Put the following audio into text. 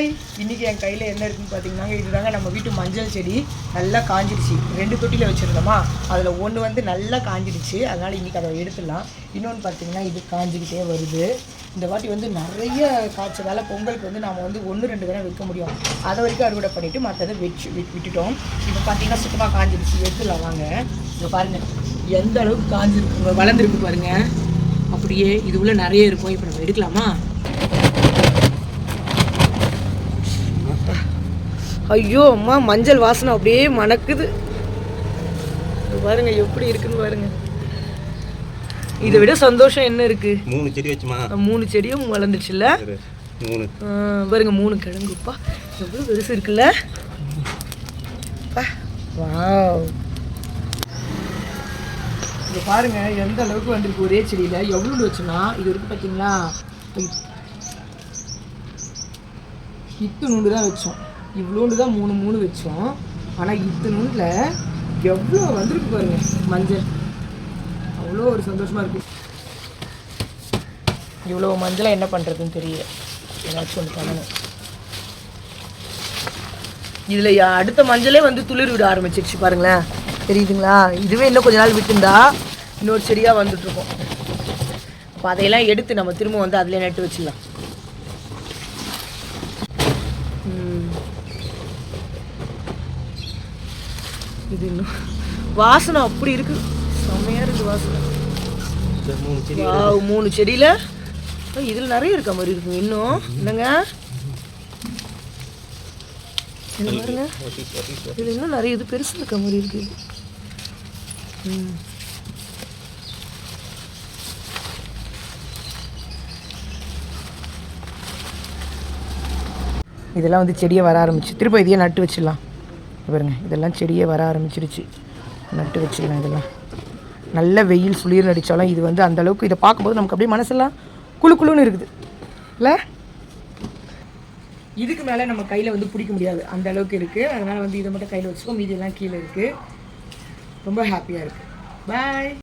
Hi, இன்றைக்கி என் கையில் என்ன இருக்குதுன்னு பார்த்தீங்கன்னா, இதுதாங்க நம்ம வீட்டு மஞ்சள் செடி. நல்லா காஞ்சிடுச்சு. 2 தொட்டியில் வச்சுருந்தோமா, அதில் ஒன்று வந்து நல்லா காஞ்சிடுச்சு. அதனால் இன்றைக்கி அதை எடுத்துடலாம். இன்னொன்று பார்த்தீங்கன்னா, இது காஞ்சிக்கிட்டே வருது. இந்த வாட்டி வந்து நிறைய காய்ச்சதால் பொங்கலுக்கு வந்து நாம் வந்து 1-2 தானே வைக்க முடியும். அதை வரைக்கும் அறுவடை பண்ணிவிட்டு மற்றதை விட்டுட்டோம். இப்போ பார்த்தீங்கன்னா சுத்தமாக காஞ்சிடுச்சு. எடுத்துடலாம் வாங்க. இங்கே பாருங்கள் எந்த அளவுக்கு காஞ்சிருக்கு, வளர்ந்துருக்கு பாருங்கள். அப்படியே இது உள்ள நிறைய இருக்கும். இப்போ நம்ம எடுக்கலாமா? ஐயோ அம்மா, மஞ்சள் வாசனை அப்படியே மணக்குது பாருங்க, எப்படி இருக்குன்னு பாருங்க. இதை விட சந்தோஷம் என்ன இருக்கு? 3 செடி வச்சுமா, 3 செடியும் வளர்ந்துச்சுல்ல. பாருங்க 3 கிழங்குப்பா, எவ்வளோ பெருசு இருக்குல்ல. வாவ், இங்கே பாருங்க எந்த அளவுக்கு வந்திருக்கு ஒரே செடியில். எவ்வளோ வச்சுன்னா இது இருக்கு பார்த்தீங்களா, இத்து நூண்டு தான் வச்சோம். இவ்வளோண்டு தான் 3 வச்சோம். ஆனால் இத்து நூண்டில் எவ்வளோ வந்திருக்கு பாருங்க மஞ்சள். அவ்வளோ ஒரு சந்தோஷமாக இருக்குது. இவ்வளோ மஞ்சளை என்ன பண்ணுறதுன்னு தெரியல. ஏதாச்சும் ஒன்று பண்ணணும். இதில் அடுத்த மஞ்சளே வந்து துளிர் விட ஆரம்பிச்சிருச்சு பாருங்களேன், தெரியுதுங்களா? இதுவே இன்னும் கொஞ்ச நாள் விட்டுருந்தா இன்னொரு செடியாக வந்துட்டுருக்கோம். அப்போ அதையெல்லாம் எடுத்து நம்ம திரும்ப வந்து அதிலே நட்டு வச்சிடலாம். இது இன்னும் வாசனை அப்படி இருக்கு, செம்மையாக இருக்குது வாசனை. 3 செடியில் இதில் நிறைய இருக்க மாதிரி இருக்குங்க. இன்னும் இல்லைங்க, என்ன பாருங்க, இதில் இன்னும் நிறைய இது பெருசு இருக்க மாதிரி இருக்கு. இதெல்லாம் வந்து செடியை வர ஆரம்பிச்சு. திரும்ப இதையே நட்டு வச்சிடலாம். பாருங்க, இதெல்லாம் செடியே வர ஆரம்பிச்சிருச்சு. நட்டு வச்சிடலாம். இதெல்லாம் நல்ல வெயில் சுளிர் அடித்தாலும் இது வந்து அந்தளவுக்கு இதை பார்க்கும்போது நமக்கு அப்படியே மனசெல்லாம் குழு குழுன்னு இருக்குது இல்லை? இதுக்கு மேலே நம்ம கையில் வந்து பிடிக்க முடியாது, அந்த அளவுக்கு இருக்குது. அதனால் வந்து இதை மட்டும் கையில் வச்சுக்கோ, மீதியெல்லாம் கீழே இருக்குது. ரொம்ப ஹாப்பியாக இருக்குது. பாய்.